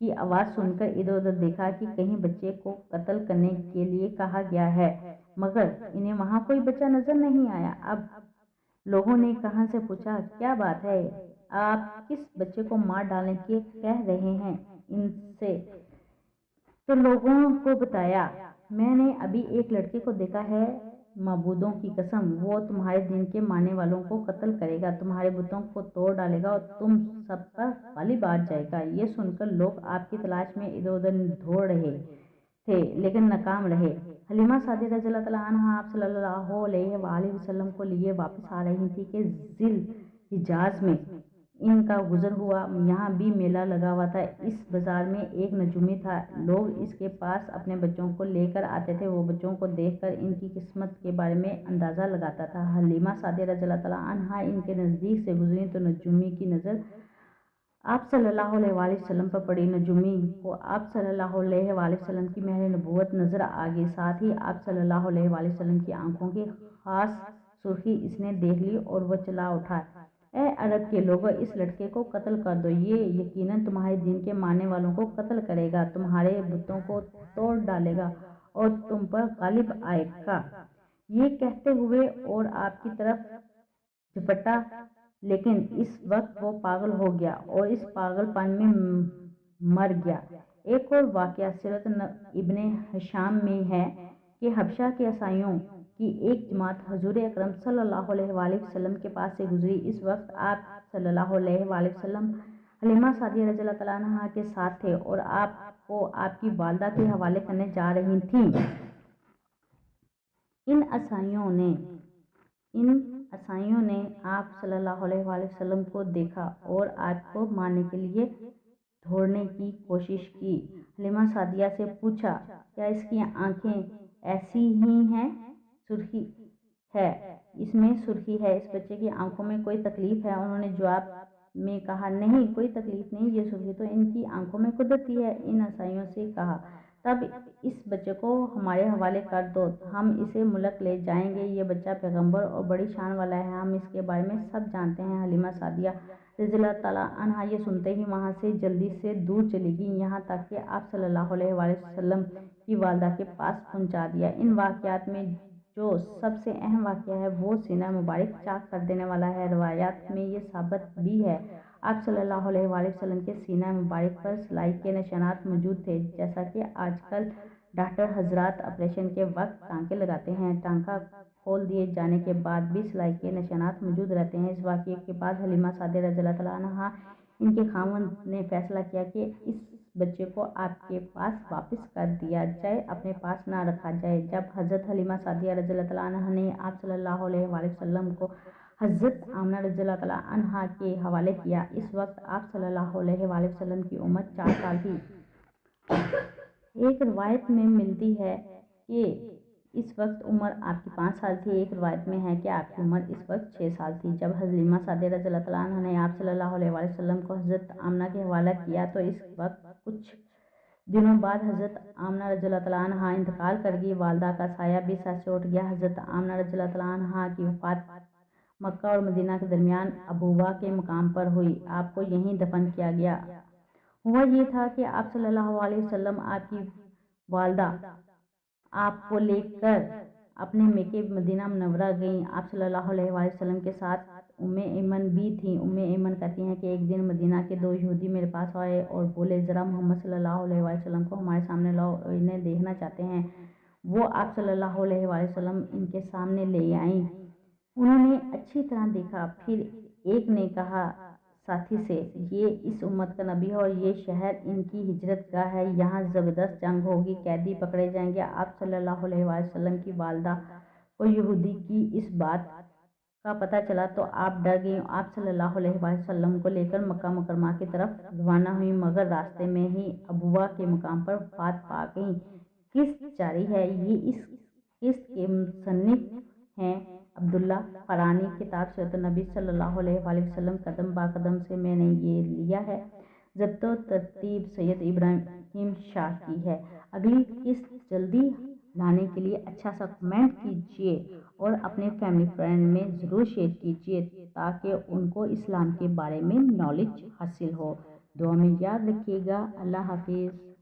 کی آواز سن کر ادھر ادھر دیکھا کہ کہیں بچے کو قتل کرنے کے لیے کہا گیا ہے، مگر انہیں وہاں کوئی بچہ نظر نہیں آیا۔ اب لوگوں نے کہاں سے پوچھا، کیا بات ہے، آپ کس بچے کو مار ڈالنے کے کہہ رہے ہیں ان سے؟ تو لوگوں کو بتایا، میں نے ابھی ایک لڑکے کو دیکھا ہے، معبودوں کی قسم وہ تمہارے دین کے ماننے والوں کو قتل کرے گا، تمہارے بتوں کو توڑ ڈالے گا اور تم سب پر غالب آ جائے گا۔ یہ سن کر لوگ آپ کی تلاش میں ادھر ادھر دوڑ رہے تھے لیکن ناکام رہے۔ حلیمہ سعدیہ رضی اللہ تعالیٰ عنہا آپ صلی اللہ علیہ وآلہ وسلم کو لیے واپس آ رہی تھی کہ ذی الحجاز میں ان کا گزر ہوا۔ یہاں بھی میلہ لگا ہوا تھا۔ اس بازار میں ایک نجومی تھا، لوگ اس کے پاس اپنے بچوں کو لے کر آتے تھے، وہ بچوں کو دیکھ کر ان کی قسمت کے بارے میں اندازہ لگاتا تھا۔ حلیمہ سعدیہ رضی اللہ تعالیٰ عنہا ان کے نزدیک سے گزری تو نجومی کی نظر آپ صلی اللہ علیہ وآلہ وسلم پر پڑی۔ نجومی کو آپ صلی اللہ علیہ وآلہ وسلم کی مہر نبوت نظر آ گئی، ساتھ ہی آپ صلی اللہ علیہ وآلہ وسلم کی آنکھوں کی خاص سرخی اس نے دیکھ لی اور وہ چلا اٹھا، اے عرب کے لوگو، اس لڑکے کو قتل کر دو، یہ یقیناً تمہارے دین کے ماننے والوں کو قتل کرے گا، تمہارے بتوں کو توڑ ڈالے گا اور تم پر غالب آئے گا۔ یہ کہتے ہوئے اور آپ کی طرف جھپٹا، لیکن اس وقت وہ پاگل ہو گیا اور اس پاگل پن میں مر گیا۔ ایک اور واقعہ سیرت ابن ہشام میں ہے کہ حبشہ کے عیسائیوں کی ایک جماعت حضور اکرم صلی اللہ علیہ وآلہ وسلم کے پاس سے گزری۔ اس وقت آپ صلی اللہ علیہ وآلہ وسلم حلیمہ سعدیہ رضی اللہ تعالیٰ عنہا کے ساتھ تھے اور آپ کو آپ کی والدہ کے حوالے کرنے جا رہی تھیں۔ ان عیسائیوں نے آپ صلی اللہ علیہ وآلہ وسلم کو دیکھا اور آپ کو مارنے کے لیے دوڑنے کی کوشش کی۔ حلیمہ سعدیہ سے پوچھا، کیا اس کی آنکھیں ایسی ہی ہیں؟ سرخی ہے، اس میں سرخی ہے، اس بچے کی آنکھوں میں کوئی تکلیف ہے؟ انہوں نے جواب میں کہا، نہیں، کوئی تکلیف نہیں، یہ سرخی تو ان کی آنکھوں میں قدرتی ہے۔ ان عیسائیوں سے کہا، تب اس بچے کو ہمارے حوالے کر دو، ہم اسے ملک لے جائیں گے، یہ بچہ پیغمبر اور بڑی شان والا ہے، ہم اس کے بارے میں سب جانتے ہیں۔ حلیمہ سعدیہ رضی اللہ تعالیٰ عنہا یہ سنتے ہی وہاں سے جلدی سے دور چلی گئیں، یہاں تک کہ آپ صلی اللہ علیہ وآلہ وسلم کی والدہ کے پاس پہنچا دیا۔ ان واقعات میں جو سب سے اہم واقعہ ہے وہ سینہ مبارک چاک کر دینے والا ہے۔ روایات میں یہ ثابت بھی ہے، آپ صلی اللہ علیہ وآلہ وسلم کے سینہ مبارک پر سلائی کے نشانات موجود تھے، جیسا کہ آج کل ڈاکٹر حضرات آپریشن کے وقت ٹانکے لگاتے ہیں، ٹانکا کھول دیے جانے کے بعد بھی سلائی کے نشانات موجود رہتے ہیں۔ اس واقعے کے بعد حلیمہ سعدیہ رضی اللہ تعالیٰ عنہا ان کے خاوند نے فیصلہ کیا کہ اس بچے کو آپ کے پاس واپس کر دیا جائے، اپنے پاس نہ رکھا جائے۔ جب حضرت حلیمہ سعدیہ رضی اللہ تعالیٰ عنہا نے آپ صلی اللہ علیہ وآلہ وسلم کو حضرت آمنہ رضی اللہ تعالیٰ عنہا کے حوالے کیا، اس وقت آپ صلی اللہ علیہ وآلہ وسلم کی عمر 4 سال تھی۔ ایک روایت میں ملتی ہے کہ اس وقت عمر آپ کی 5 سال تھی، ایک روایت میں ہے کہ آپ کی عمر اس وقت 6 سال تھی۔ جب حلیمہ سعدیہ رضی اللہ تعالیٰ عنہا نے آپ صلی اللہ علیہ وآلہ وسلم کو حضرت آمنہ کے حوالہ کیا تو اس وقت کچھ دنوں بعد حضرت آمنہ رضی اللہ تعالیٰ عنہا انتقال کر گئی، والدہ کا سایہ بھی سر سے اٹھ گیا۔ حضرت آمنہ رضی اللہ تعالیٰ عنہا کی وفات مکہ اور مدینہ کے درمیان ابوہ کے مقام پر ہوئی، آپ کو یہیں دفن کیا گیا۔ ہوا یہ تھا کہ آپ صلی اللہ علیہ وسلم آپ کی والدہ آپ کو لے کر اپنے میکے مدینہ منورہ گئیں۔ آپ صلی اللہ علیہ وآلہ وسلم کے ساتھ ایمن بھی تھیں۔ ایمن کہتی ہیں کہ ایک دن مدینہ کے 2 یہودی میرے پاس آئے اور بولے، ذرا محمد صلی اللہ علیہ وآلہ وسلم کو ہمارے سامنے لاؤ، انہیں دیکھنا چاہتے ہیں۔ وہ آپ صلی اللہ علیہ وآلہ وسلم ان کے سامنے لے آئیں۔ انہوں نے اچھی طرح دیکھا، پھر ایک نے کہا ساتھی سے، یہ اس امت کا نبی ہے اور یہ شہر ان کی ہجرت گاہ ہے، یہاں زبردست جنگ ہوگی، قیدی پکڑے جائیں گے۔ آپ صلی اللہ علیہ وآلہ وسلم کی والدہ کو یہودی کی اس بات کا پتہ چلا تو آپ ڈر گئیں، آپ صلی اللہ علیہ وآلہ وسلم کو لے کر مکہ مکرمہ کی طرف روانہ ہوئیں، مگر راستے میں ہی ابوہ کے مقام پر وفات پا گئیں۔ قصہ جاری ہے۔ یہ اس قصے کے مصنف ہیں عبداللہ فرانی، کتاب سیرت النبی صلی اللہ علیہ وآلہ وسلم، قدم با قدم سے میں نے یہ لیا ہے، ضبط و ترتیب سید ابراہیم شاہ کی ہے۔ اگلی قسط جلدی لانے کے لیے اچھا سا کمنٹ کیجیے اور اپنے فیملی فرینڈ میں ضرور شیئر کیجیے تاکہ ان کو اسلام کے بارے میں نالج حاصل ہو۔ دعا میں یاد رکھیے گا۔ اللہ حافظ۔